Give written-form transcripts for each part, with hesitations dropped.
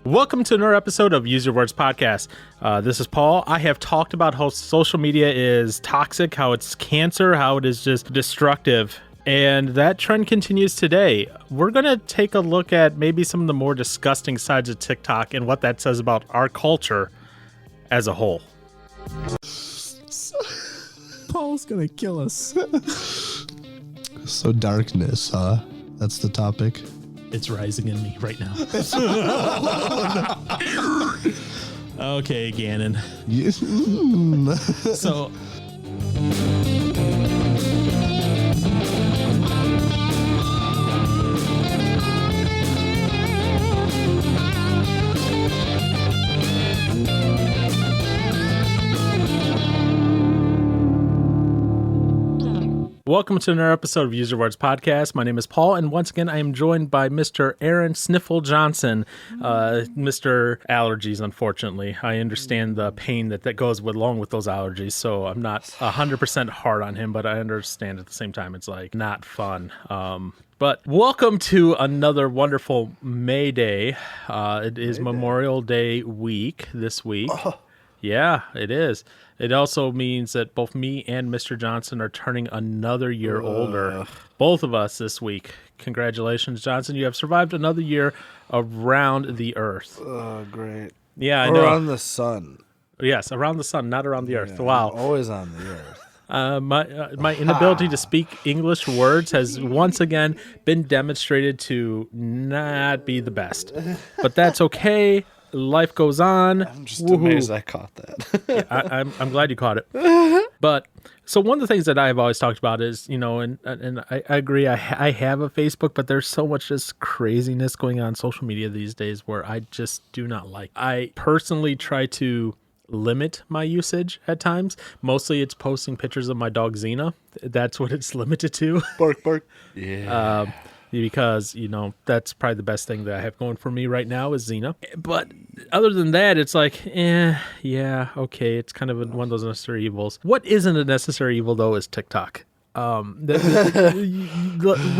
Welcome to another episode of Use Your Words Podcast. This is Paul. I have talked about how social media is toxic, how it's cancer, how it is just destructive. And that trend continues today. We're going to take a look at maybe some of the more disgusting sides of TikTok and what that says about our culture as a whole. Paul's going to kill us. So darkness, that's the topic. It's rising in me right now. Okay, Gannon. So... Welcome to another episode of Use Your Words Podcast. My name is Paul, and once again, I am joined by Mr. Aaron Sniffle Johnson, Mr. Allergies, unfortunately. I understand the pain that goes along with those allergies, so I'm not 100% hard on him, but I understand at the same time it's like not fun. But welcome to another wonderful May Day. It is Memorial Day week this week. Oh. Yeah, it is. It also means that both me and Mr. Johnson are turning another year older. Both of us this week. Congratulations, Johnson. You have survived another year around the earth. Oh, great. Yeah, I know. Around the sun. Yes, around the sun, not around the earth. Wow. Always on the earth. My inability to speak English words has once again been demonstrated to not be the best. But that's okay. Life goes on. I'm just amazed I caught that. Yeah, I'm glad you caught it. But so one of the things that I've always talked about is, you know, and I agree, I have a Facebook, but there's so much just craziness going on social media these days where I just do not like. I personally try to limit my usage at times. Mostly it's posting pictures of my dog Xena. That's what it's limited to. Bark, bark. Yeah. Because, you know, that's probably the best thing that I have going for me right now is Xena. But other than that, it's like, yeah, okay, it's kind of one of those necessary evils. What isn't a necessary evil, though, is TikTok. We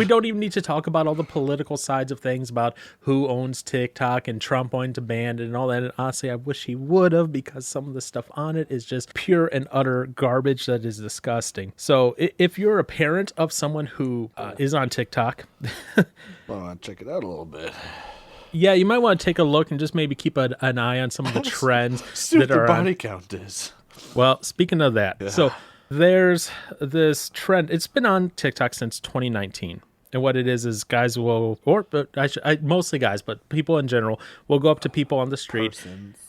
don't even need to talk about all the political sides of things about who owns TikTok and Trump wanting to ban it and all that. And honestly, I wish he would have, because some of the stuff on it is just pure and utter garbage that is disgusting. So if you're a parent of someone who is on TikTok, I want to check it out a little bit. Yeah, you might want to take a look and just maybe keep an eye on some of the trends that are the body count is. Well, speaking of that, so there's this trend. It's been on TikTok since 2019. And what it is guys will, mostly guys, but people in general will go up to people on the street.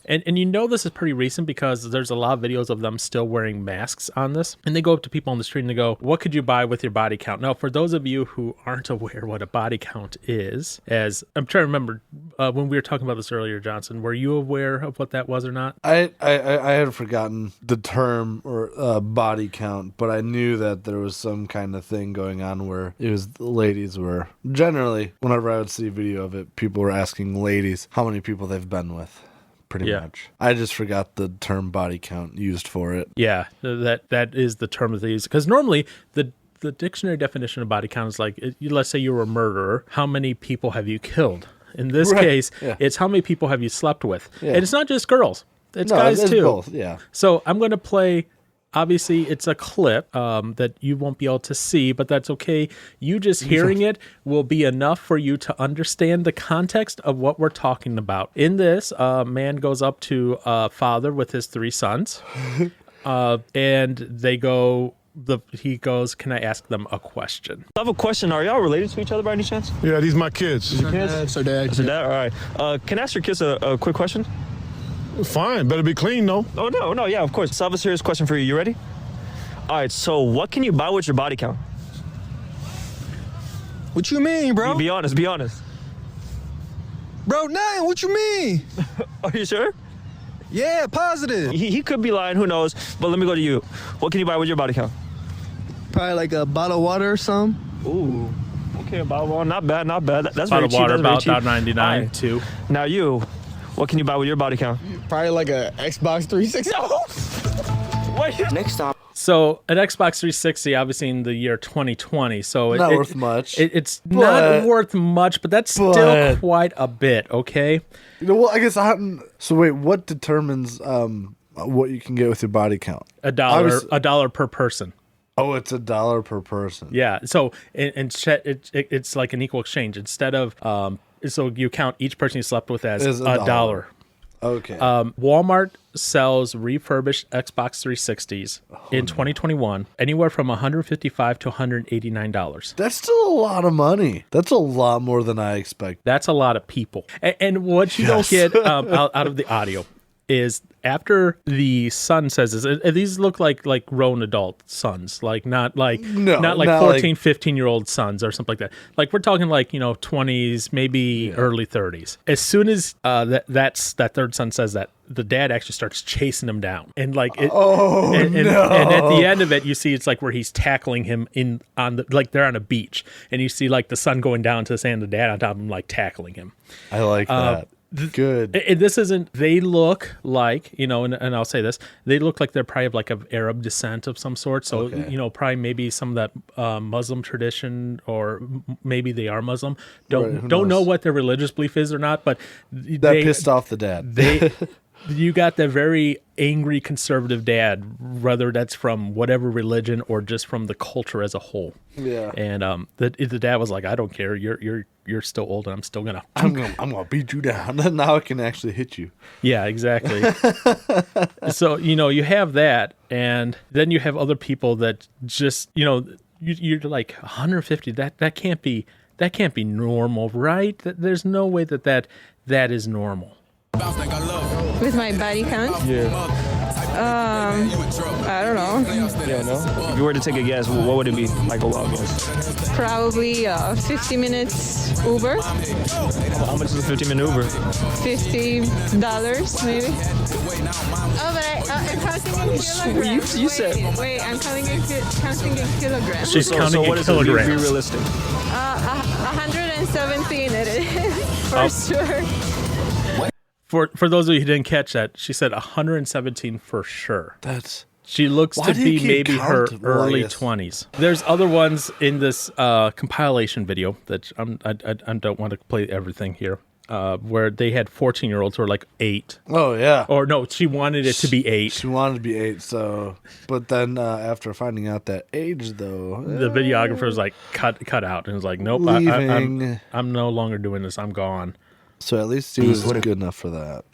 And you know this is pretty recent because there's a lot of videos of them still wearing masks on this. And they go up to people on the street and they go, what could you buy with your body count? Now, for those of you who aren't aware what a body count is, as I'm trying to remember when we were talking about this earlier, Johnson, were you aware of what that was or not? I had forgotten the term or body count, but I knew that there was some kind of thing going on where it was the ladies were generally, whenever I would see a video of it, people were asking ladies how many people they've been with. Pretty much. I just forgot the term body count used for it. Yeah, that is the term that they use. Because normally the dictionary definition of body count is like, let's say you were a murderer, how many people have you killed? In this case, it's how many people have you slept with. Yeah. And it's not just girls. It's guys too. Both, yeah. So I'm going to play, obviously it's a clip that you won't be able to see, but that's okay. You just hearing it will be enough for you to understand the context of what we're talking about. In this, a man goes up to a father with his 3 sons, and they go... he goes, can I ask them a question? I have a question. Are y'all related to each other by any chance? Yeah, these my kids. Your kids? That's our dad. That's your dad? All right. Can I ask your kids a quick question? Fine. Better be clean, though. Oh, no. Yeah, of course. So I have a serious question for you. You ready? All right. So what can you buy with your body count? What you mean, bro? Be honest. Be honest. Bro, nothing. What you mean? Are you sure? Yeah, positive. He could be lying. Who knows? But let me go to you. What can you buy with your body count? Probably like a bottle of water or something. Ooh. Okay, a bottle of water. Not bad. That's bottle very cheap. Water, That's about very cheap. $1.99 Right. too. Now you, what can you buy with your body count? Probably like a Xbox 360. Wait. Next stop, So an Xbox 360, obviously in the year 2020, so Not worth much. It's not worth much, but that's still quite a bit. Okay. Well, I guess so. Wait, what determines what you can get with your body count? $1 per person. Oh, it's $1 per person. Yeah. So it's like an equal exchange. Instead of so you count each person you slept with as $1. Okay. Walmart sells refurbished Xbox 360s in 2021 anywhere from $155 to $189. That's still a lot of money. That's a lot more than I expect. That's a lot of people. And what you don't get out of the audio is after the son says this, these look like grown adult sons, like not like 14, 15-year-old sons or something like that. Like we're talking like, 20s, maybe early 30s. As soon as that third son says that, the dad actually starts chasing him down. And like and at the end of it, you see it's like where he's tackling him like they're on a beach, and you see like the son going down to the sand, the dad on top of him like tackling him. I like that. Good. This isn't. They look like and I'll say this. They look like they're probably like of Arab descent of some sort. So probably maybe some of that Muslim tradition, or maybe they are Muslim. Don't know what their religious belief is or not. But that pissed off the dad. You got the very angry conservative dad, whether that's from whatever religion or just from the culture as a whole. Yeah. And the dad was like, I don't care. You're still old, and I'm still gonna beat you down. Now I can actually hit you. Yeah, exactly. So you have that, and then you have other people that just you're like 150. That can't be normal, right? There's no way that is normal. With my body count? Yeah. I don't know. Yeah, no? If you were to take a guess, what would it be? Like a wild guess. Probably 50 minutes Uber. How much is a 15-minute Uber? $50 maybe. Oh, but I'm counting in kilograms. You said. Wait, I'm counting in kilograms. She's counting in kilograms. Be realistic. 117 it is, for sure. For those of you who didn't catch that, she said 117 for sure. She looks Why to do you be keep maybe her count? Well, early yes. 20s. There's other ones in this compilation video that I don't want to play everything here, where they had 14-year-olds who were like 8. Oh, yeah. Or no, she wanted it to be 8. She wanted to be 8, so... But then after finding out that age, though... The videographer was like, cut out. And was like, nope, I'm no longer doing this. I'm gone. So at least he was good enough for that.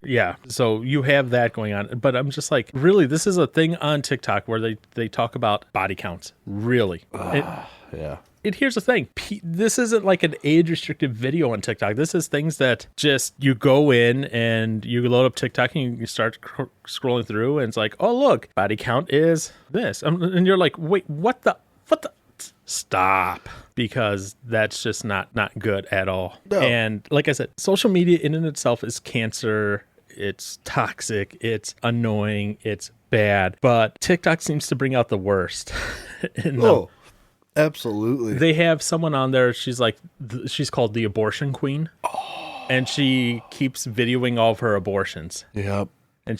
Yeah, so you have that going on. But I'm just like, really, this is a thing on TikTok where they talk about body counts. Really. Yeah. Here's the thing. This isn't like an age-restricted video on TikTok. This is things that just you go in and you load up TikTok and you start scrolling through, and it's like, oh, look, body count is this. And you're like, wait, what the? Stop, because that's just not good at all. No. And like I said, social media in and itself is cancer. It's toxic. It's annoying. It's bad. But TikTok seems to bring out the worst. Absolutely. They have someone on there. She's called the abortion queen. And she keeps videoing all of her abortions. Yep. And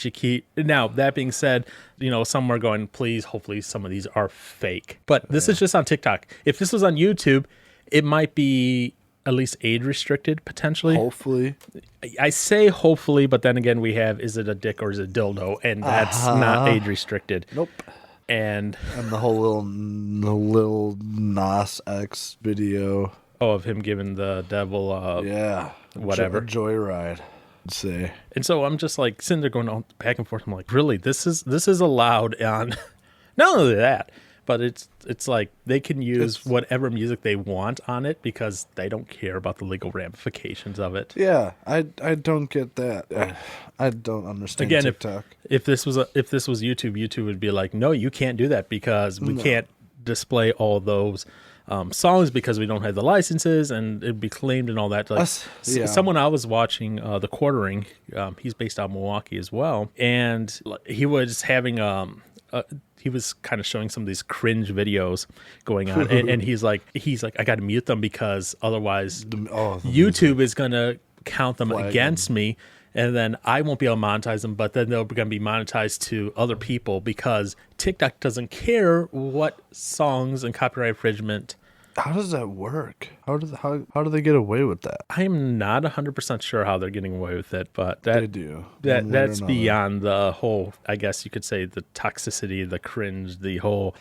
now, that being said, some are going, please, hopefully some of these are fake. But this is just on TikTok. If this was on YouTube, it might be at least age restricted, potentially. Hopefully. I say hopefully, but then again, we have, is it a dick or is it a dildo? And that's not age restricted. Nope. And the whole little Nas X video. Oh, of him giving the devil whatever. Joyride. Say. And so I'm just like sitting there going back and forth. I'm like, really, this is allowed on. Not only that, but it's like they can use whatever music they want on it because they don't care about the legal ramifications of it. Yeah, I don't get that. I don't understand TikTok. If this was YouTube would be like, no, you can't do that because we can't display all those songs because we don't have the licenses, and it'd be claimed and all that. Like, someone I was watching, the Quartering, he's based out of Milwaukee as well, and he was having he was kind of showing some of these cringe videos going on, and he's like, I got to mute them because otherwise YouTube is gonna count them against me. and then I won't be able to monetize them, but then they're going to be monetized to other people because TikTok doesn't care what songs and copyright infringement. How does that work? How do they get away with that? I'm not 100% sure how they're getting away with it, but They do. that's beyond the whole, I guess you could say, the toxicity, the cringe, the whole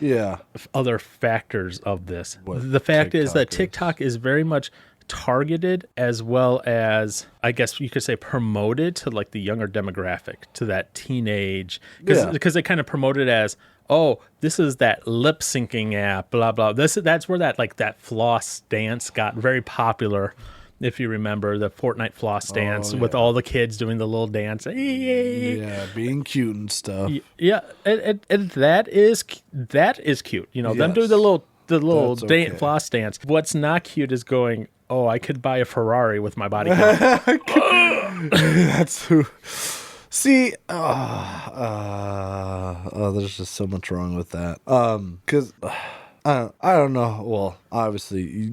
other factors of this. The fact is that TikTok is very much targeted as well as, I guess you could say, promoted to like the younger demographic, to that teenage, because they kind of promote it as, oh, this is that lip syncing app, blah blah. That's where that floss dance got very popular. If you remember the Fortnite floss dance with all the kids doing the little dance, being cute and stuff. Yeah, and that is cute. You know, them doing the little floss dance. What's not cute is going, oh, I could buy a Ferrari with my body count. That's who. See, there's just so much wrong with that. Because I don't know. Well, obviously,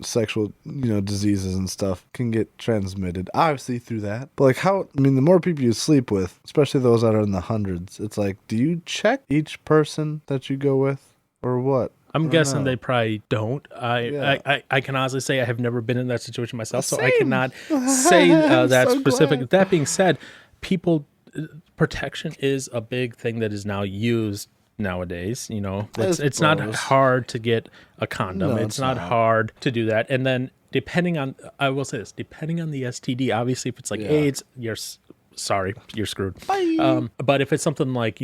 sexual, diseases and stuff can get transmitted, obviously, through that. But like, the more people you sleep with, especially those that are in the hundreds, it's like, do you check each person that you go with, or what? I'm guessing they probably don't. I can honestly say I have never been in that situation myself, so I cannot say that so specific. Glad. That being said, protection is a big thing that is now used nowadays. You know, it's not hard to get a condom. It's not hard to do that. And then depending on the STD, obviously if it's like AIDS, you're screwed. But if it's something like,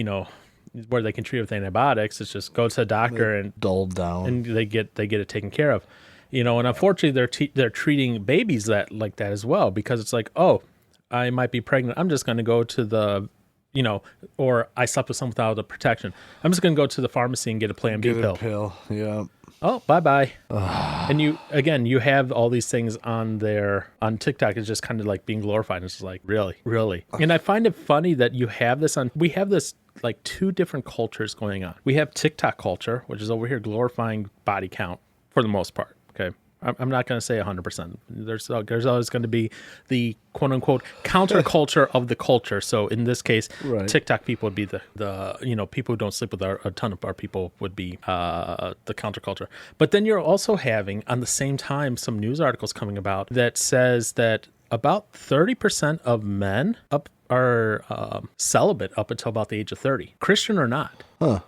where they can treat it with antibiotics, it's just go to a doctor and dull down, and they get it taken care of. And unfortunately they're treating babies like that as well, because it's like, oh, I might be pregnant, I'm just going to go to the or I slept with someone without the protection, I'm just going to go to the pharmacy and get a Plan B pill. Yeah. Oh, bye. And you have all these things on TikTok. It's just kind of like being glorified. It's just like, really. And I find it funny that we have this like two different cultures going on. We have TikTok culture, which is over here glorifying body count for the most part. Okay. I'm not going to say 100%. There's always going to be the quote unquote counterculture of the culture. So in this case, TikTok people would be the people who don't sleep with a ton of our people would be the counterculture. But then you're also having on the same time some news articles coming about that says that about 30% of men are celibate up until about the age of 30, Christian or not.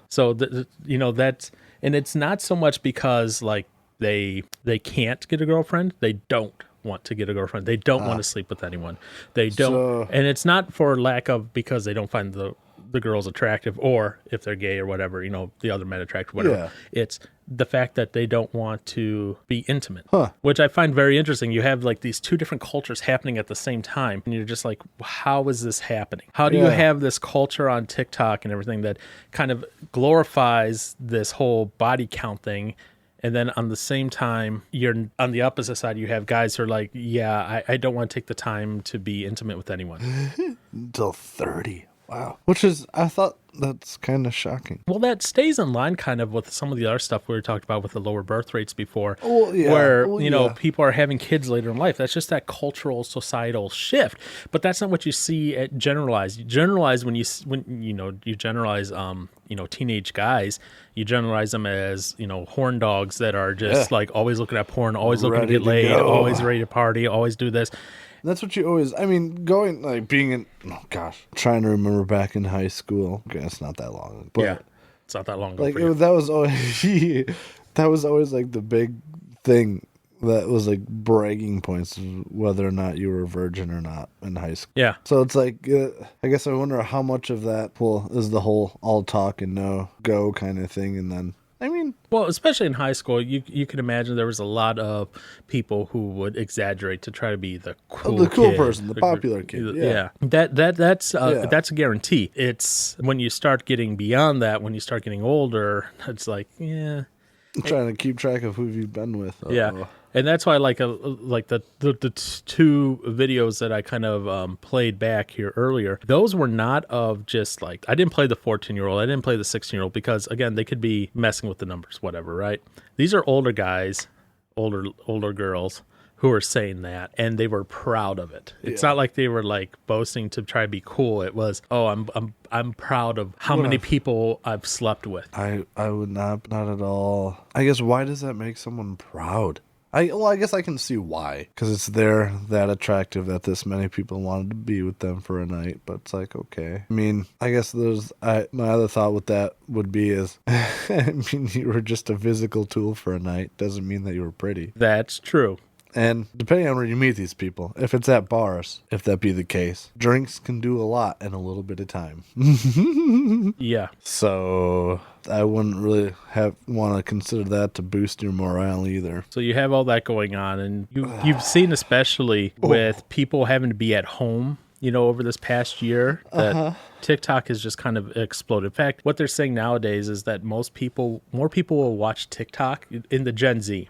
So that's, and it's not so much because like they can't get a girlfriend. They don't want to get a girlfriend. They don't want to sleep with anyone. They don't. And it's not for lack of, because they don't find the girls attractive, or if they're gay or whatever, the other men attractive, whatever. Yeah. It's the fact that they don't want to be intimate, which I find very interesting. You have like these two different cultures happening at the same time. And you're just like, how is this happening? How do you have this culture on TikTok and everything that kind of glorifies this whole body count thing? And then on the same time, you're on the opposite side, you have guys who are like, I don't want to take the time to be intimate with anyone. Until 30. Wow. Which is, I thought that's kind of shocking. Well, that stays in line kind of with some of the other stuff we were talking about with the lower birth rates before, where, people are having kids later in life. That's just that cultural, societal shift. But that's not what you see at generalized. You generalize when you generalize, teenage guys, you generalize them as, horn dogs that are just like always looking at porn, always looking to get laid, always ready to party, always do this. That's what you always, trying to remember back in high school. Okay, it's not that long. But it's not that long ago. Like, that was always like the big thing that was like bragging points, whether or not you were a virgin or not in high school. Yeah. So it's like, I guess I wonder how much of that is the whole all talk and no go kind of thing. And then, well, especially in high school, you can imagine there was a lot of people who would exaggerate to try to be the cool kid, person, the popular kid. Yeah. That's a guarantee. It's when you start getting beyond that, when you start getting older, it's like, I'm trying to keep track of who you've been with. Yeah. And that's why like the two videos that I kind of played back here earlier, those were not of just like, I didn't play the 14-year-old, I didn't play the 16-year-old, because again, they could be messing with the numbers, whatever, right? These are older guys, older girls who were saying that, and they were proud of it. It's not like they were like boasting to try to be cool. It was, oh, I'm proud of how many people I've slept with. I would not at all. I guess, why does that make someone proud? I guess I can see why, because it's that attractive that this many people wanted to be with them for a night. But it's like, okay. I mean, I guess my other thought with that would be is, I mean, you were just a physical tool for a night. Doesn't mean that you were pretty. That's true. And depending on where you meet these people, if it's at bars, if that be the case, drinks can do a lot in a little bit of time. Yeah. So I wouldn't really want to consider that to boost your morale either. So you have all that going on, and you've seen, especially with people having to be at home, over this past year, that TikTok has just kind of exploded. In fact, what they're saying nowadays is that more people will watch TikTok in the Gen Z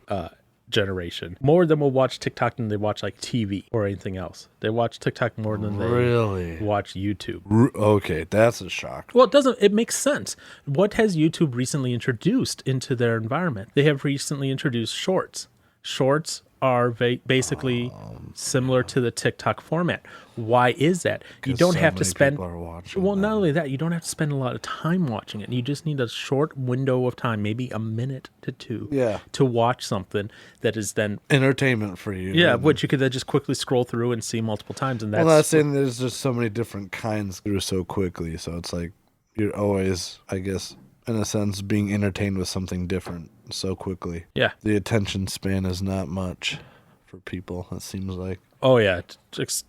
generation. More of them will watch TikTok than they watch like TV or anything else. They watch TikTok more than they watch YouTube. Okay, that's a shock. Well, it makes sense. What has YouTube recently introduced into their environment? They have recently introduced shorts. Shorts are basically similar to the TikTok format. Why is that? You don't have to spend. Well, not only that, you don't have to spend a lot of time watching it. You just need a short window of time, maybe a minute to two, to watch something that is then entertainment for you. Yeah, which you could then just quickly scroll through and see multiple times. And that's I'm not saying there's just so many different kinds through so quickly. So it's like you're always, I guess, in a sense, being entertained with something different so quickly. Yeah. The attention span is not much for people, it seems like. Oh, yeah.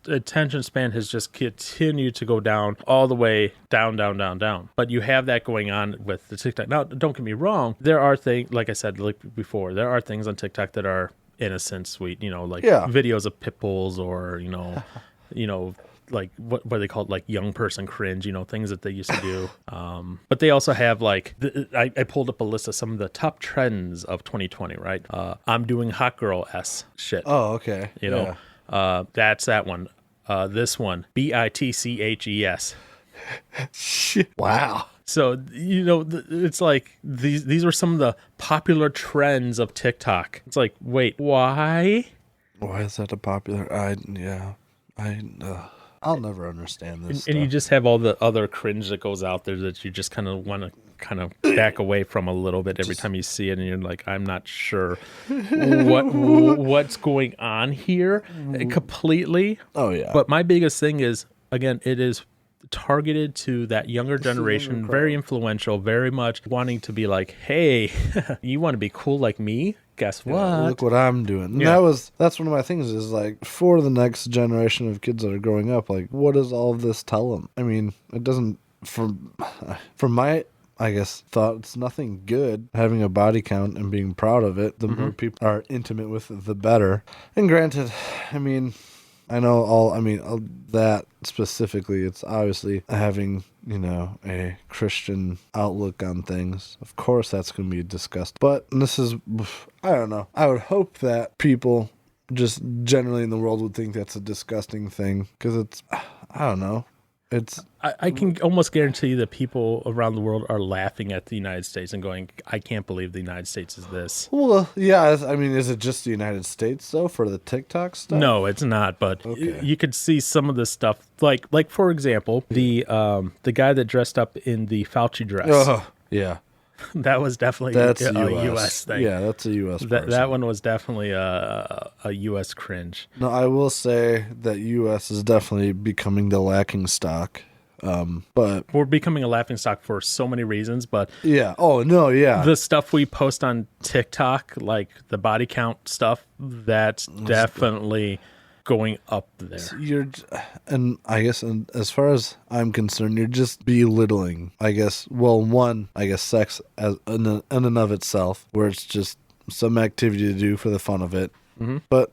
Attention span has just continued to go down, all the way down. But you have that going on with the TikTok. Now, don't get me wrong. There are things, like I said before, there are things on TikTok that are innocent, sweet, videos of pit bulls or, like what they call it, like young person cringe, things that they used to do. But they also have like, I pulled up a list of some of the top trends of 2020, right? I'm doing hot girl shit. Oh, okay. That's that one. This one, BITCHES. Shit. Wow. So, it's like these were some of the popular trends of TikTok. It's like, wait, why? Why is that a popular? I'll never understand this. And you just have all the other cringe that goes out there that you just kind of want to back away from a little bit every time you see it, and you're like, I'm not sure what's going on here completely. Oh yeah. But my biggest thing is, again, it is targeted to that younger generation, very influential, very much wanting to be like, hey, you want to be cool like me? Guess what? Look what I'm doing. And that's one of my things is like, for the next generation of kids that are growing up, like, what does all of this tell them? I mean, it doesn't, from my, I guess, thought, it's nothing good having a body count and being proud of it. The more people are intimate with it, the better. And granted, I mean, I know that specifically, it's obviously having, a Christian outlook on things. Of course, that's going to be discussed. But this is, I don't know. I would hope that people just generally in the world would think that's a disgusting thing, because it's, I don't know. I can almost guarantee you that people around the world are laughing at the United States and going, I can't believe the United States is this. Well, yeah, I mean, is it just the United States, though, for the TikTok stuff? No, it's not, but you could see some of this stuff. Like for example, the guy that dressed up in the Fauci dress. Oh, yeah. That was definitely that's a US thing. Yeah, that's a US person. That one was definitely a US cringe. No, I will say that US is definitely becoming the lacking stock. But we're becoming a laughing stock for so many reasons, but the stuff we post on TikTok, like the body count stuff, that's definitely going up there. And I guess, as far as I'm concerned, you're just belittling, I guess, sex as in and of itself, where it's just some activity to do for the fun of it. But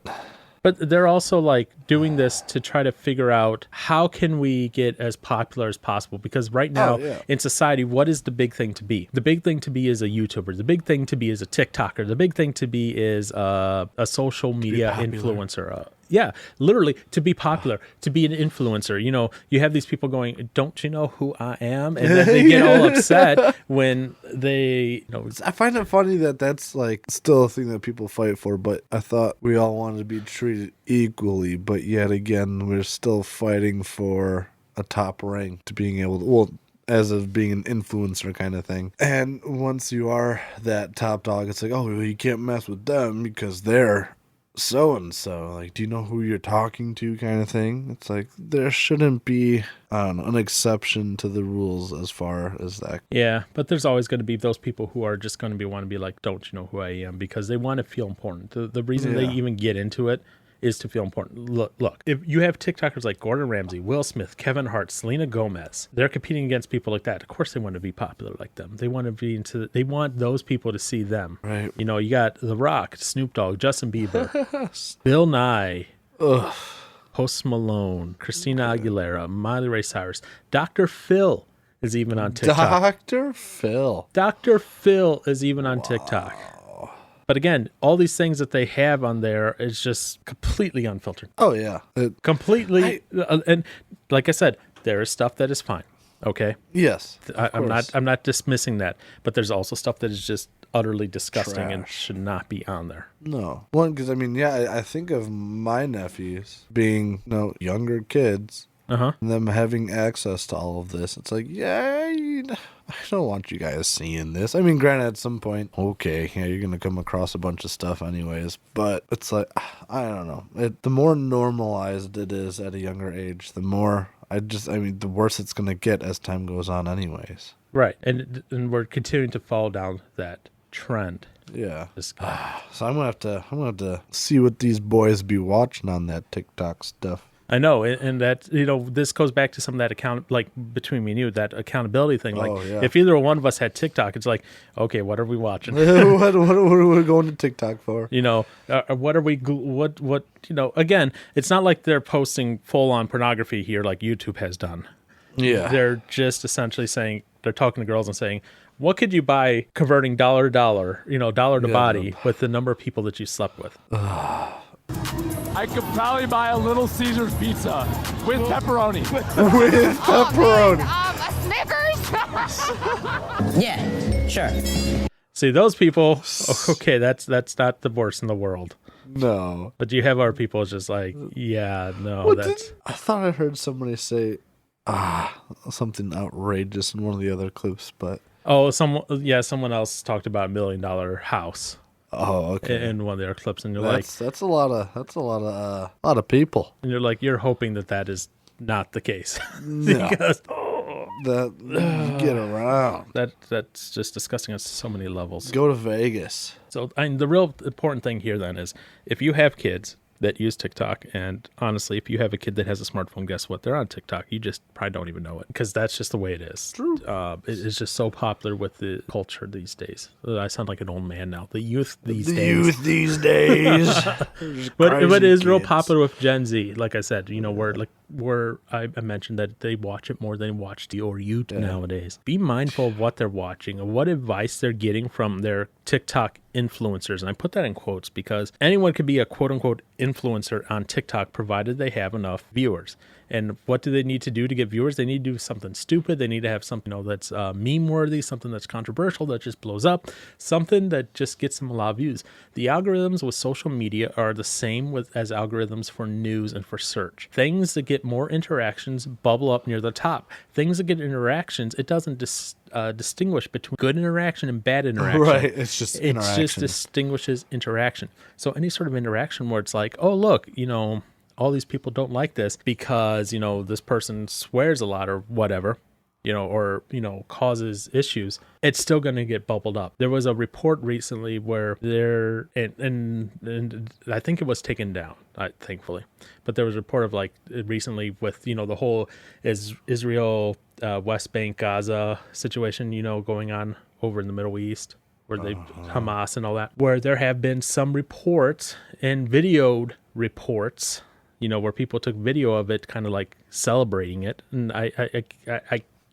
they're also like doing this to try to figure out how can we get as popular as possible, because right now in society, what is the big thing to be? The big thing to be is a YouTuber. The big thing to be is a TikToker. The big thing to be is a social media influencer. Yeah, literally to be popular, to be an influencer. You know, you have these people going, "Don't you know who I am?" And then they get all upset when they, I find it funny that that's like still a thing that people fight for, but I thought we all wanted to be treated equally, but yet again, we're still fighting for a top rank to being able to, well, as of being an influencer kind of thing. And once you are that top dog, it's like, oh, well, you can't mess with them because they're so and so. Like, do you know who you're talking to kind of thing? It's like there shouldn't be, I don't know, an exception to the rules as far as that. Yeah, but there's always going to be those people who are just going to want to be like, don't you know who I am? Because they want to feel important. The reason they even get into it is to feel important. Look, if you have TikTokers like Gordon Ramsay, Will Smith, Kevin Hart, Selena Gomez, they're competing against people like that. Of course they want to be popular like them. They want to be they want those people to see them. Right. You know, you got The Rock, Snoop Dogg, Justin Bieber, Bill Nye, Post Malone, Christina Aguilera, Miley Ray Cyrus, Dr. Phil is even on TikTok. Dr. Phil. Dr. Phil is even on TikTok. But again, all these things that they have on there is just completely unfiltered. Oh, yeah. Completely. And like I said, there is stuff that is fine. Okay. Yes. I'm not dismissing that. But there's also stuff that is just utterly disgusting and should not be on there. No. One, because, I mean, yeah, I think of my nephews being, younger kids. And them having access to all of this. It's like, I don't want you guys seeing this. I mean, granted, at some point, okay, yeah, you're going to come across a bunch of stuff anyways. But it's like, I don't know. The more normalized it is at a younger age, the more, the worse it's going to get as time goes on anyways. Right. And we're continuing to fall down that trend. Yeah. So I'm gonna have to see what these boys be watching on that TikTok stuff. I know, and that, this goes back to some of that like between me and you, that accountability thing. Like, if either one of us had TikTok, it's like, okay, what are we watching? what are we going to TikTok for? What are we? Again, it's not like they're posting full on pornography here, like YouTube has done. Yeah, they're just essentially saying, they're talking to girls and saying, what could you buy converting dollar to dollar, dollar to body with the number of people that you slept with? I could probably buy a Little Caesars pizza with pepperoni. With pepperoni. A Snickers? Yeah, sure. See, those people, okay, that's not the worst in the world. No. But you have our people just like, yeah, no, I thought I heard somebody say something outrageous in one of the other clips, but someone else talked about $1 million house. Oh, okay. In one of their clips, and you're that's a lot of people. And you're like, you're hoping that is not the case. No. Because that get around. That's just disgusting on so many levels. Go to Vegas. So the real important thing here then is, if you have kids that use TikTok, and honestly, if you have a kid that has a smartphone, guess what? They're on TikTok. You just probably don't even know it, because that's just the way it is. True. It's just so popular with the culture these days. I sound like an old man now. The youth these days. But it is real popular with Gen Z. Like I said, where I mentioned that they watch it more than watch the or youth nowadays. Be mindful of what they're watching and what advice they're getting from their TikTok influencers. And I put that in quotes because anyone could be a quote unquote influencer on TikTok, provided they have enough viewers. And what do they need to do to get viewers? They need to do something stupid. They need to have something that's meme-worthy, something that's controversial, that just blows up, something that just gets them a lot of views. The algorithms with social media are the same as algorithms for news and for search. Things that get more interactions bubble up near the top. Things that get interactions, it doesn't distinguish between good interaction and bad interaction. Right, it's just interaction. It just distinguishes interaction. So any sort of interaction where it's like, oh, look, all these people don't like this because, this person swears a lot or whatever, or causes issues, it's still going to get bubbled up. There was a report recently where and I think it was taken down, thankfully, but there was a report of like recently with, the whole Israel, West Bank, Gaza situation, going on over in the Middle East, where they Hamas and all that, where there have been some reports and videoed reports, where people took video of it, kind of like celebrating it. And I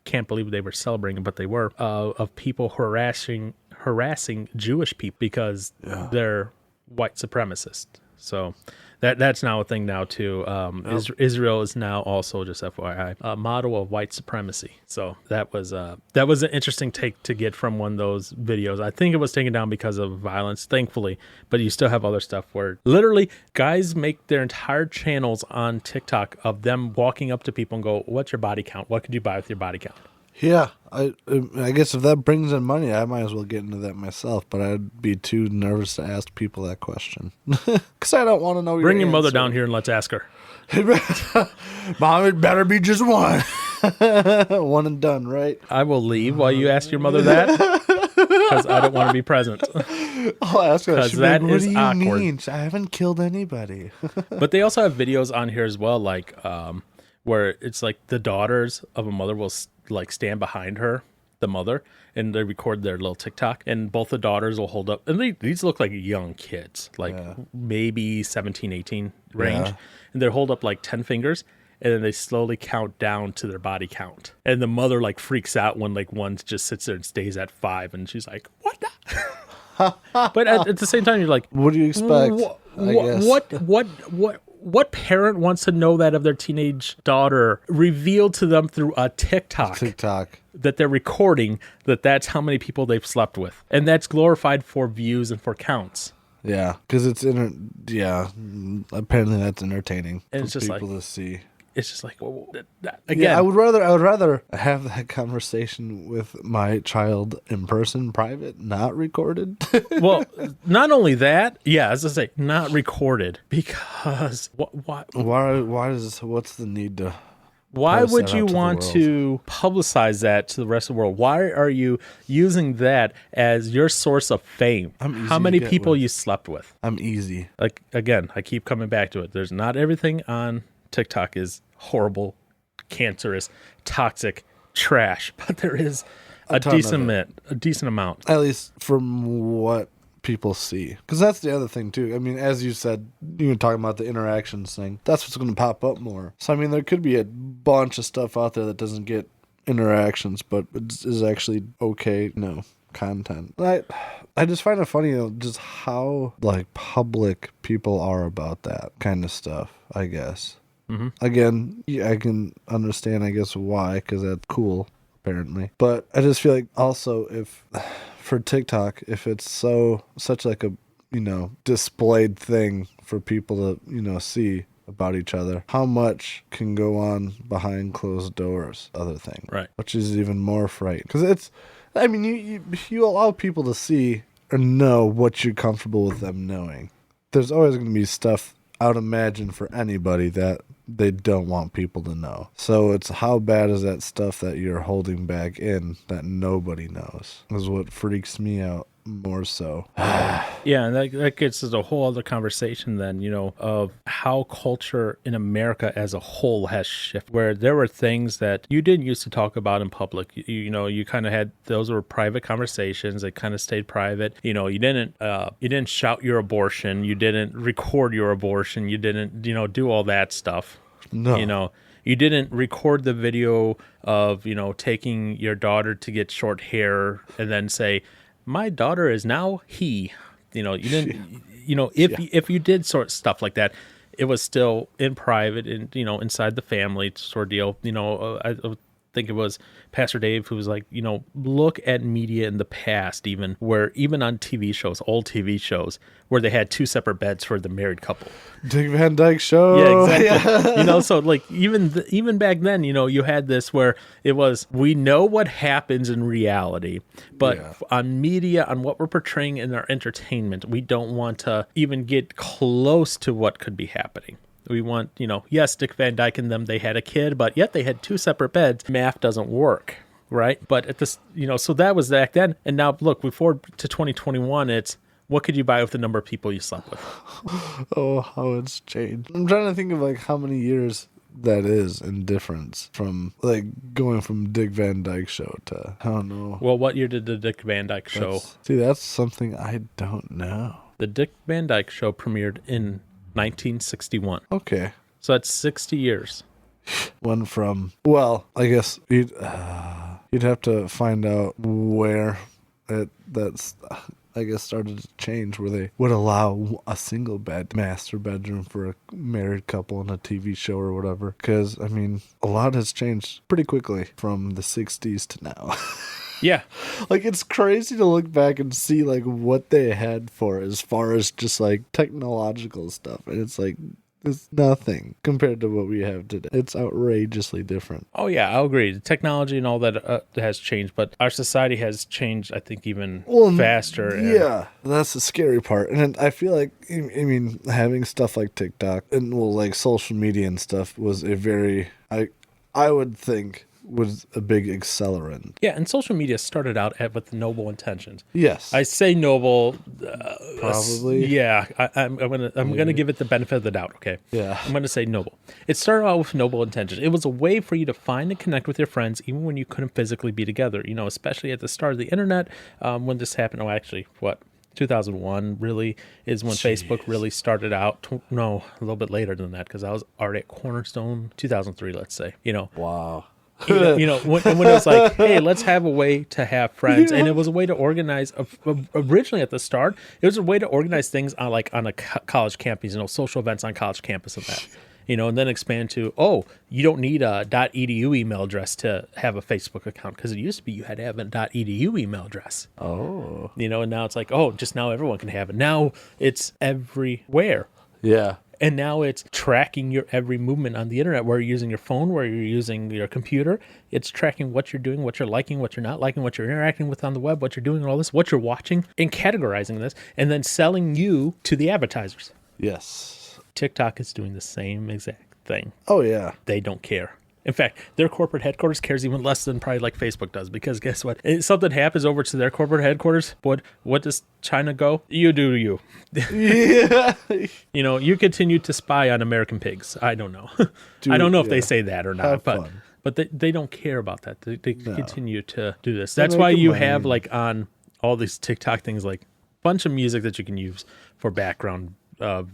can't believe they were celebrating it, but they were, of people harassing Jewish people because they're white supremacists. So That's now a thing now too. Israel is now also, just FYI, a model of white supremacy. So that was an interesting take to get from one of those videos. I think it was taken down because of violence, thankfully, but you still have other stuff where literally guys make their entire channels on TikTok of them walking up to people and go, "What's your body count? What could you buy with your body count?" Yeah, I guess if that brings in money, I might as well get into that myself. But I'd be too nervous to ask people that question because I don't want to know. Bring your mother down here and let's ask her. Mom, it better be just one, one and done, right? I will leave while you ask your mother that because I don't want to be present. I'll ask her. Because that what is do you awkward. mean? I haven't killed anybody. But they also have videos on here as well, like where it's like the daughters of a mother will like stand behind her, the mother, and they record their little TikTok, and both the daughters will hold up, and these look like young kids, like maybe 17, 18 range, and they hold up like 10 fingers, and then they slowly count down to their body count, and the mother like freaks out when like one just sits there and stays at 5, and she's like, "What the?" But at the same time, you're like, what do you expect? What parent wants to know that of their teenage daughter revealed to them through a TikTok that they're recording, that's how many people they've slept with, and that's glorified for views and for counts. Yeah, because it's apparently that's entertaining And for it's just people like, to see. It's just like, again, Yeah, I would rather have that conversation with my child in person, private, not recorded. well, not only that, as I say, not recorded, because what's the need to? Why post would that you out to the want world? to publicize that to the rest of the world? Why are you using that as your source of fame? How many people you slept with? I'm easy. Like, again, I keep coming back to it. There's not everything on TikTok is horrible, cancerous, toxic, trash, but there is a decent amount. At least from what people see. Because that's the other thing, too. I mean, as you said, you were talking about the interactions thing. That's what's going to pop up more. So, I mean, there could be a bunch of stuff out there that doesn't get interactions, but is actually okay, content. I just find it funny, just how, like, public people are about that kind of stuff, I guess. Mm-hmm. Again, I can understand, I guess, why, because that's cool, apparently. But I just feel like also for TikTok, if it's such like a, displayed thing for people to, see about each other, how much can go on behind closed doors, other thing. Right. Which is even more frightening. Because you allow people to see or know what you're comfortable with them knowing. There's always going to be stuff I would imagine for anybody that they don't want people to know. So it's how bad is that stuff that you're holding back in that nobody knows is what freaks me out more so. Yeah, and that gets to a whole other conversation then, of how culture in America as a whole has shifted, where there were things that you didn't used to talk about in public. You kind of had, those were private conversations. They kind of stayed private. You didn't shout your abortion. You didn't record your abortion. You didn't, do all that stuff. No. You didn't record the video of, taking your daughter to get short hair and then say, "My daughter is now he." You didn't, if you did sort of stuff like that, it was still in private and, inside the family sort of deal. I think it was Pastor Dave who was like, look at media in the past, even on TV shows, old TV shows, where they had 2 separate beds for the married couple. Dick Van Dyke Show. Yeah, exactly. Yeah. So like even back then, you had this where it was, we know what happens in reality, but on media, on what we're portraying in our entertainment, we don't want to even get close to what could be happening. We want, yes, Dick Van Dyke and them, they had a kid, but yet they had 2 separate beds. Math doesn't work, right? But at this, so that was back then. And now look, before to 2021, it's, what could you buy with the number of people you slept with? Oh, how it's changed. I'm trying to think of like how many years that is in difference from like going from Dick Van Dyke Show to, I don't know. Well, what year did the Dick Van Dyke Show? That's something I don't know. The Dick Van Dyke Show premiered in 1961. Okay. So that's 60 years. One from, well, I guess you'd have to find out where that's, I guess, started to change where they would allow a single master bedroom for a married couple in a TV show or whatever. Because, I mean, a lot has changed pretty quickly from the 60s to now. Yeah. Like, it's crazy to look back and see, like, what they had for as far as just, like, technological stuff. And it's like, it's nothing compared to what we have today. It's outrageously different. Oh, yeah, I'll agree. The technology and all that has changed, but our society has changed, I think, even faster. Yeah, that's the scary part. And I feel like, I mean, having stuff like TikTok and, well, like, social media and stuff was a very, I would think, was a big accelerant. Yeah, and social media started out with noble intentions. Yes. I say noble. Probably. Yeah, I'm gonna give it the benefit of the doubt. Okay. Yeah. I'm gonna say noble. It started out with noble intentions. It was a way for you to find and connect with your friends, even when you couldn't physically be together. You know, especially at the start of the internet, when this happened. Oh, actually, 2001 really is when Facebook really started out. No, a little bit later than that, because I was already at Cornerstone. 2003, let's say. You know. Wow. You know, when it was like, hey, let's have a way to have friends. And it was a way to organize, originally at the start, it was a way to organize things on a college campus, you know, social events on college campus and that. You know, and then expand to, you don't need a .edu email address to have a Facebook account, because it used to be you had to have a .edu email address. Oh. You know, and now it's like, just now everyone can have it. Now it's everywhere. Yeah. And now it's tracking your every movement on the internet, where you're using your phone, where you're using your computer. It's tracking what you're doing, what you're liking, what you're not liking, what you're interacting with on the web, what you're doing, all this, what you're watching, and categorizing this, and then selling you to the advertisers. Yes. TikTok is doing the same exact thing. Oh, yeah. They don't care. In fact, their corporate headquarters cares even less than probably like Facebook does, because guess what? If something happens over to their corporate headquarters, what does China go? You do you. Yeah. You know, you continue to spy on American pigs. I don't know. I don't know if they say that or not, but they don't care about that. They continue to do this. That's why you have like on all these TikTok things, like a bunch of music that you can use for background of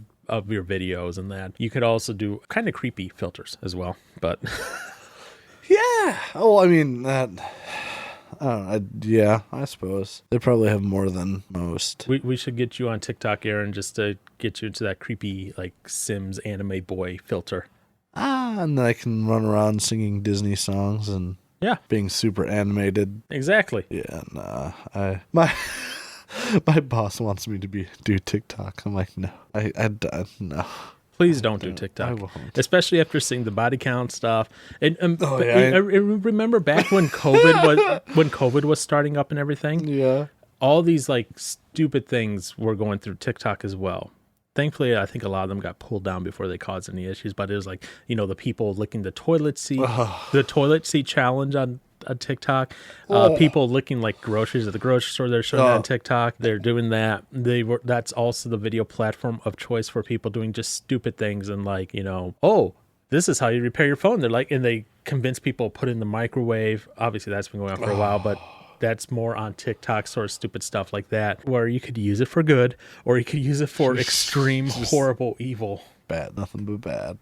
your videos and that. You could also do kind of creepy filters as well, but yeah. Oh, I mean, that, I don't know. Yeah, I suppose they probably have more than most. We should get you on TikTok, Aaron, just to get you into that creepy like Sims anime boy filter. And then I can run around singing Disney songs and being super animated. Exactly. Yeah, nah. My boss wants me to do TikTok. I'm like, no, no. Please don't do TikTok. I won't. Especially after seeing the body count stuff. And I remember back when COVID was starting up and everything. Yeah. All these like stupid things were going through TikTok as well. Thankfully, I think a lot of them got pulled down before they caused any issues. But it was like, you know, the people licking the toilet seat, the toilet seat challenge on TikTok, people licking like groceries at the grocery store. They're showing that on TikTok. They're doing that. That's also the video platform of choice for people doing just stupid things and like, you know, this is how you repair your phone. They're like, and they convince people to put it in the microwave. Obviously, that's been going on for a while, but that's more on TikTok, sort of stupid stuff like that, where you could use it for good or you could use it for extreme, horrible evil. Bad, nothing but bad.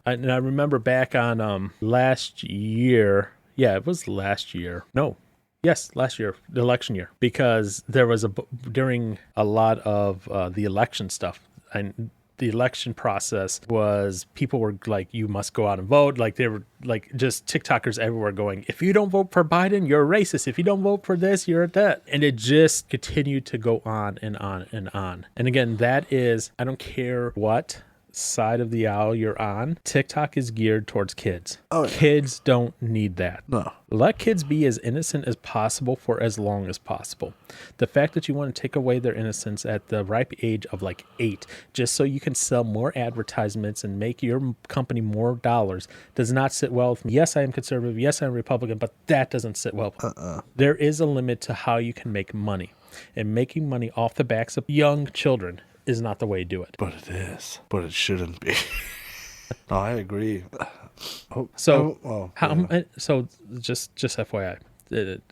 And I remember back on last year. Yeah, it was last year. No. Yes, last year, the election year, because there was during a lot of the election stuff, and the election process was people were like, you must go out and vote. Like they were like just TikTokers everywhere going, if you don't vote for Biden, you're a racist. If you don't vote for this, you're a that. And it just continued to go on and on and on. And again, that is, I don't care what side of the aisle you're on, TikTok is geared towards kids. Kids don't need that. No. Let kids be as innocent as possible for as long as possible. The fact that you want to take away their innocence at the ripe age of like 8, just so you can sell more advertisements and make your company more dollars, does not sit well with me. Yes, I am conservative. Yes, I'm Republican, but that doesn't sit well with me. There is a limit to how you can make money, and making money off the backs of young children is not the way to do it. But it is. But it shouldn't be. No, I agree. So just FYI,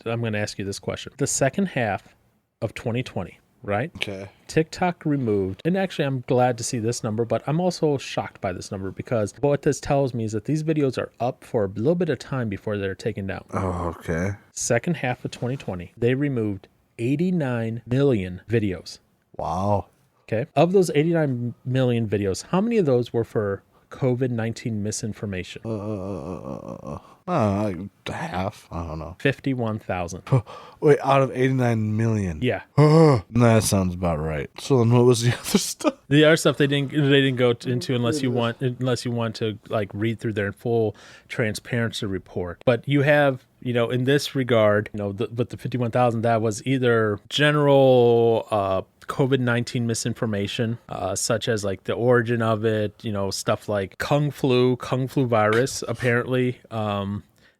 I'm going to ask you this question. The second half of 2020, right? Okay. TikTok removed, and actually I'm glad to see this number, but I'm also shocked by this number, because what this tells me is that these videos are up for a little bit of time before they're taken down. Oh, okay. Second half of 2020, they removed 89 million videos. Wow. Okay. Of those 89 million videos, how many of those were for COVID-19 misinformation? Half. I don't know. 51,000. Wait, out of 89 million. Yeah. That sounds about right. So then what was the other stuff? The other stuff they didn't go into unless you want to like read through their full transparency report. But you have, in this regard, with the 51,000, that was either general COVID-19 misinformation, such as like the origin of it, stuff like Kung flu virus apparently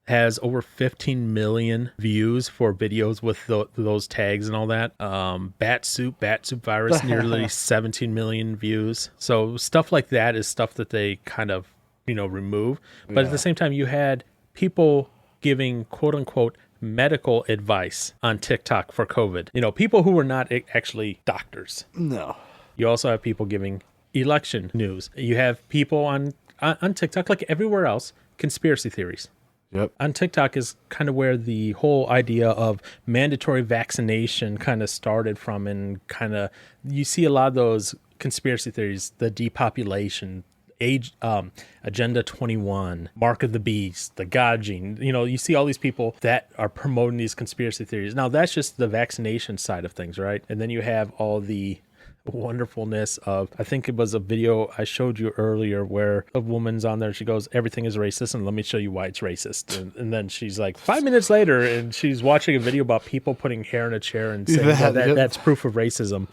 has over 15 million views for videos with those tags and all that. Bat soup virus, nearly 17 million views. So stuff like that is stuff that they kind of, remove. But at the same time, you had people giving quote unquote medical advice on TikTok for COVID. People who were not actually doctors. No. You also have people giving election news. You have people on TikTok, like everywhere else, conspiracy theories. Yep. On TikTok is kind of where the whole idea of mandatory vaccination kind of started from, and kind of you see a lot of those conspiracy theories, the depopulation, Agenda 21, Mark of the Beast, the God gene. You see all these people that are promoting these conspiracy theories. Now, that's just the vaccination side of things, right? And then you have all the wonderfulness of, I think it was a video I showed you earlier where a woman's on there, she goes, everything is racist, and let me show you why it's racist. And then she's like 5 minutes later, and she's watching a video about people putting hair in a chair and saying that's proof of racism.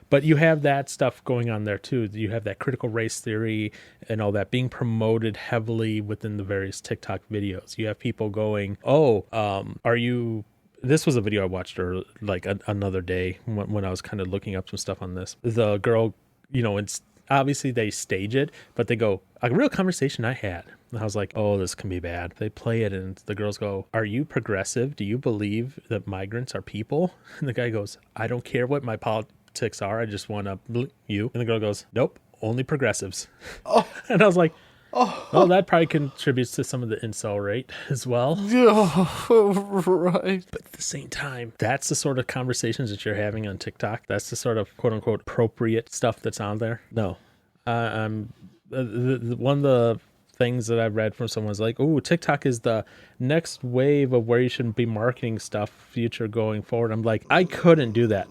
But you have that stuff going on there too. You have that critical race theory and all that being promoted heavily within the various TikTok videos. You have people going, are you... This was a video I watched another day when I was kind of looking up some stuff on this. The girl, it's obviously they stage it, but they go, a real conversation I had. And I was like, oh, this can be bad. They play it and the girls go, are you progressive? Do you believe that migrants are people? And the guy goes, I don't care what my politics are. I just want to you. And the girl goes, nope, only progressives. Oh. And I was like, well, that probably contributes to some of the incel rate as well. Yeah, right. But at the same time, that's the sort of conversations that you're having on TikTok. That's the sort of quote unquote appropriate stuff that's on there. No, one of the things that I've read from someone is like, oh, TikTok is the next wave of where you should be marketing stuff future going forward. I'm like, I couldn't do that.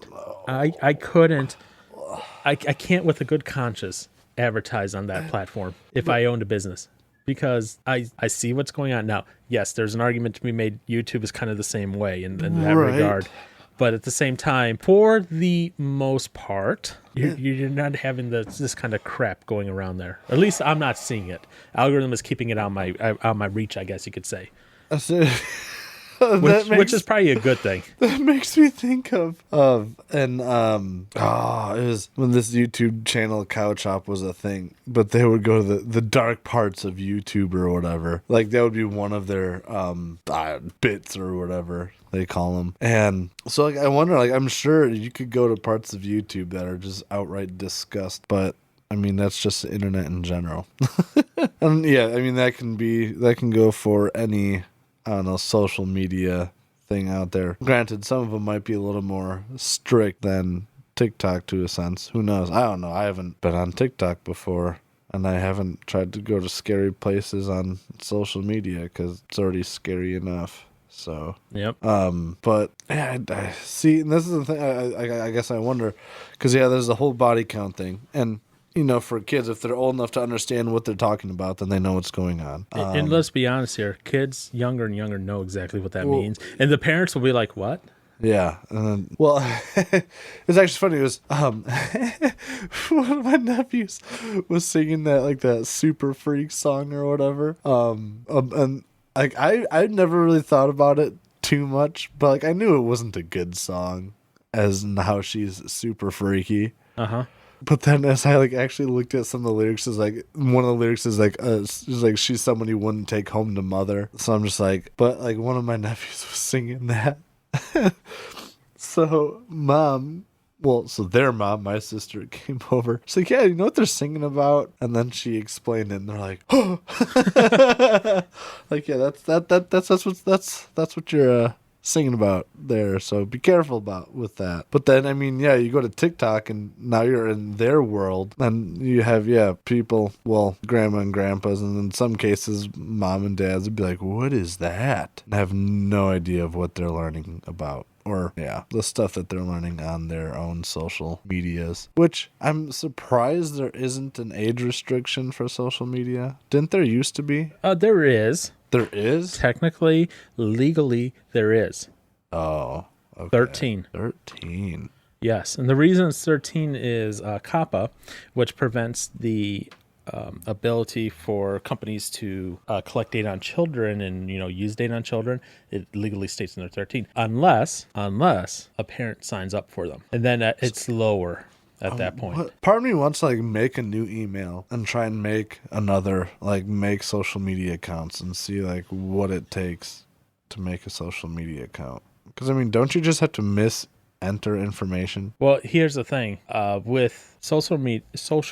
I couldn't. I can't with a good conscience advertise on that platform if I owned a business, because I see what's going on now. Yes, there's an argument to be made. YouTube is kind of the same way in that regard, but at the same time, for the most part, you're not having this kind of crap going around there. At least I'm not seeing it. Algorithm is keeping it on my reach, I guess you could say. Which is probably a good thing. That makes me think it was when this YouTube channel Couch Hop was a thing, but they would go to the dark parts of YouTube or whatever. Like that would be one of their bits or whatever they call them. And so I wonder, I'm sure you could go to parts of YouTube that are just outright disgust, but I mean, that's just the internet in general. And yeah, I mean, that can go for any, I don't know, social media thing out there. Granted, some of them might be a little more strict than TikTok to a sense. Who knows? I don't know. I haven't been on TikTok before, and I haven't tried to go to scary places on social media because it's already scary enough. So, yep. But yeah, I see, and this is the thing. I guess I wonder, because there's the whole body count thing, and for kids, if they're old enough to understand what they're talking about, then they know what's going on. And let's be honest here, kids younger and younger know exactly what that means, and the parents will be like, "What?" Yeah. It's actually funny. It was one of my nephews was singing that Super Freak song or whatever. And I never really thought about it too much, but I knew it wasn't a good song, as in how she's super freaky. But then as I actually looked at some of the lyrics, one of the lyrics is she's someone you wouldn't take home to mother. So I'm just but one of my nephews was singing that. So their mom, my sister, came over. She's like, yeah, you know what they're singing about? And then she explained it, and they're like, oh. Yeah, that's what singing about there. So be careful with that. But then, I mean, yeah, you go to TikTok and now you're in their world, and you have, people, well, grandma and grandpas, and in some cases, mom and dads would be like, what is that? And have no idea of what they're learning about. Or, the stuff that they're learning on their own social medias. Which, I'm surprised there isn't an age restriction for social media. Didn't there used to be? There is. There is? Technically, legally, there is. Oh, okay. 13. 13. Yes, and the reason it's 13 is COPPA, which prevents the ability for companies to collect data on children and use data on children. It legally states in their 13, unless a parent signs up for them, and then it's lower at that point. Part of me wants to make a new email and try and make another, make social media accounts and see what it takes to make a social media account. Because I mean, don't you just have to enter information? Well, here's the thing. With social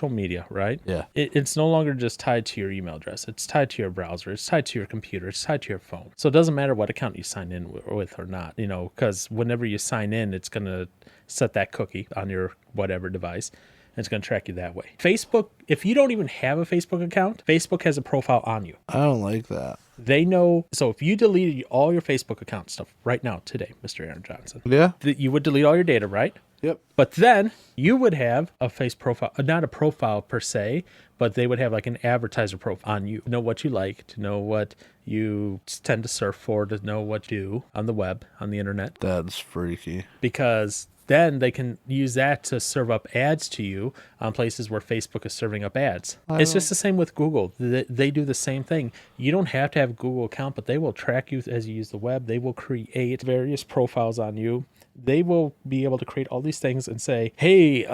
media, right? Yeah. It's no longer just tied to your email address. It's tied to your browser. It's tied to your computer. It's tied to your phone. So it doesn't matter what account you sign in with or not, because whenever you sign in, it's going to set that cookie on your whatever device. And it's going to track you that way. Facebook, if you don't even have a Facebook account, Facebook has a profile on you. I don't like that. They know. So if you deleted all your Facebook account stuff right now, today, Mr. Aaron Johnson, you would delete all your data, right? Yep. But then you would have a face profile, not a profile per se, but they would have an advertiser profile on you. To know what you like, to know what you tend to surf for, to know what you do on the web, on the internet. That's freaky. Because then they can use that to serve up ads to you on places where Facebook is serving up ads. It's just the same with Google. They do the same thing. You don't have to have a Google account, but they will track you as you use the web. They will create various profiles on you. They will be able to create all these things and say, hey,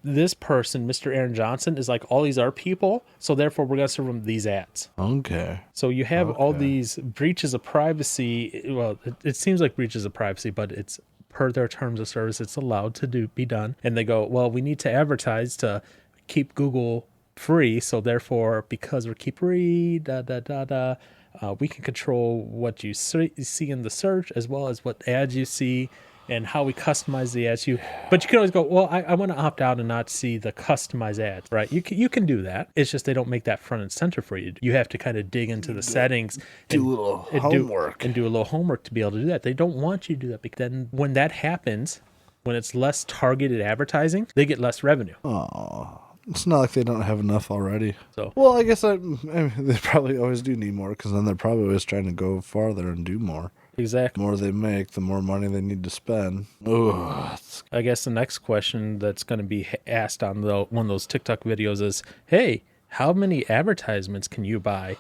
this person, Mr. Aaron Johnson, is like all these art people, so therefore we're going to serve them these ads. Okay. So you have all these breaches of privacy. Well, it seems like breaches of privacy, but it's per their terms of service, it's allowed to be done. And they go, well, we need to advertise to keep Google free, so therefore, because we keep free, we can control what you see in the search as well as what ads you see and how we customize the ads. But you can always go, well, I want to opt out and not see the customized ads, right? You can do that. It's just they don't make that front and center for you. You have to kind of dig into the settings, do a little homework. And do a little homework to be able to do that. They don't want you to do that, because then when that happens, when it's less targeted advertising, they get less revenue. Oh, it's not like they don't have enough already. So, well, I guess I mean, they probably always do need more, because then they're probably always trying to go farther and do more. Exactly. The more they make, the more money they need to spend. Ugh. I guess the next question that's going to be asked on one of those TikTok videos is, hey, how many advertisements can you buy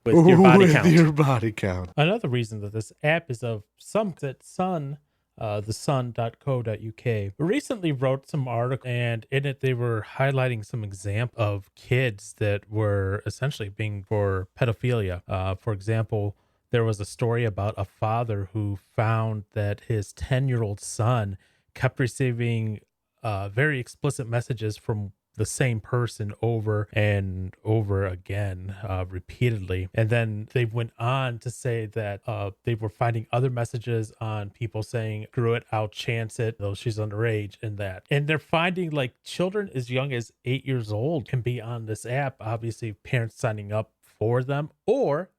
with your body count? With your body count. Another reason that this app is of some that Sun, the sun.co.uk, recently wrote some article, and in it they were highlighting some example of kids that were essentially being for pedophilia. For example, there was a story about a father who found that his 10-year-old son kept receiving very explicit messages from the same person over and over again, repeatedly. And then they went on to say that they were finding other messages on people saying, screw it, I'll chance it, though she's underage, and that. And they're finding children as young as 8 years old can be on this app. Obviously, parents signing up for them or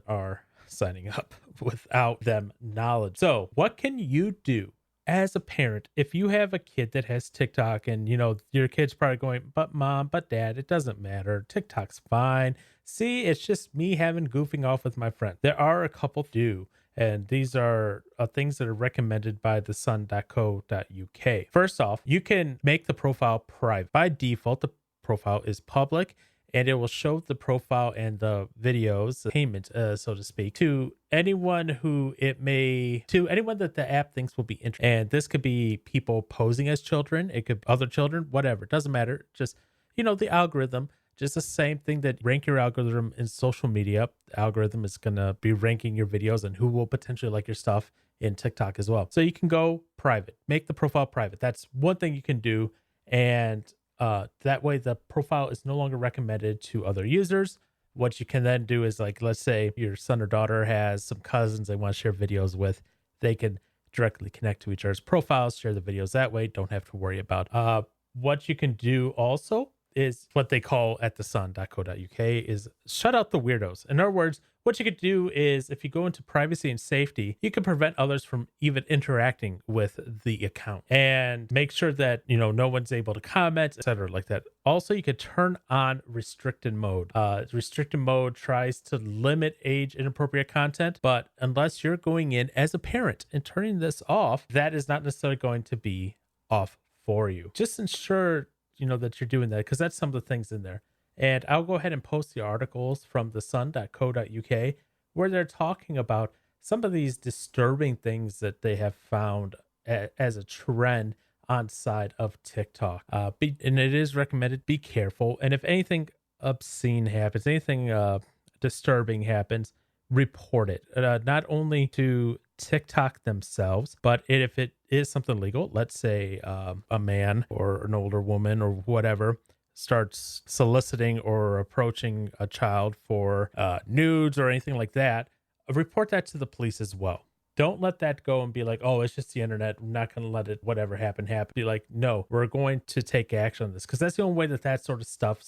are signing up without them knowledge. So what can you do as a parent if you have a kid that has TikTok and your kid's probably going, but mom, but dad, it doesn't matter, TikTok's fine, see, it's just me goofing off with my friend? There are a couple do, and these are things that are recommended by the sun.co.uk. First off, you can make the profile private. By default, the profile is public, and it will show the profile and the videos, the payment, so to speak, to anyone that the app thinks will be interested. And this could be people posing as children. It could be other children, whatever. It doesn't matter. Just, the algorithm, just the same thing that rank your algorithm in social media. The algorithm is going to be ranking your videos and who will potentially like your stuff in TikTok as well. So you can go private, make the profile private. That's one thing you can do. And that way the profile is no longer recommended to other users. What you can then do is let's say your son or daughter has some cousins they want to share videos with. they can directly connect to each other's profiles, share the videos that way. Don't have to worry about what you can do also is what they call at thesun.co.uk is shut out the weirdos. In other words, what you could do is if you go into privacy and safety, you can prevent others from even interacting with the account and make sure that, no one's able to comment, etc. like that. Also, you could turn on restricted mode. Restricted mode tries to limit age inappropriate content, but unless you're going in as a parent and turning this off, that is not necessarily going to be off for you. Just ensure that you're doing that, because that's some of the things in there. And I'll go ahead and post the articles from thesun.co.uk where they're talking about some of these disturbing things that they have found as a trend on side of TikTok. And it is recommended, be careful. And if anything obscene happens, anything disturbing happens, report it. Not only to TikTok themselves, but if it is something legal, let's say a man or an older woman or whatever starts soliciting or approaching a child for nudes or anything like that, report that to the police as well. Don't let that go and be like, oh, it's just the internet. I'm not going to let it, whatever happen. Be like, no, we're going to take action on this. Because that's the only way that sort of stuff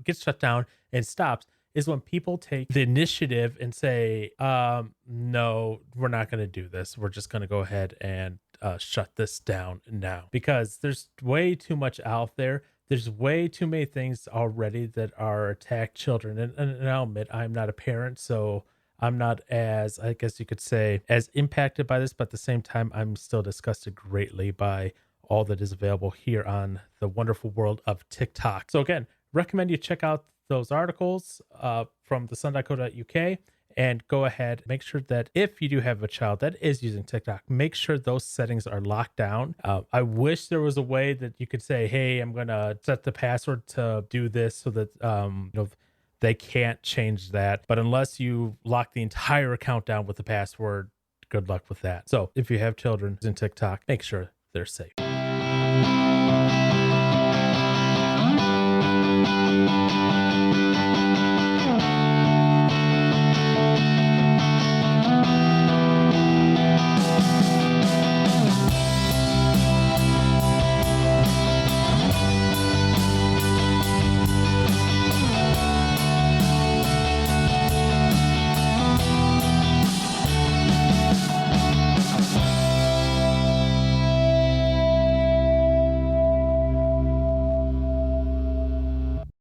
gets shut down and stops, is when people take the initiative and say, no, we're not going to do this. We're just going to go ahead and shut this down now. Because there's way too much out there. There's way too many things already that are attack children. And I'll admit, I'm not a parent, so I'm not as, I guess you could say, as impacted by this. But at the same time, I'm still disgusted greatly by all that is available here on the wonderful world of TikTok. So again, recommend you check out those articles from thesun.co.uk and go ahead, make sure that if you do have a child that is using TikTok, make sure those settings are locked down. I wish there was a way that you could say, hey, I'm going to set the password to do this so that, they can't change that. But unless you lock the entire account down with the password, good luck with that. So if you have children in TikTok, make sure they're safe.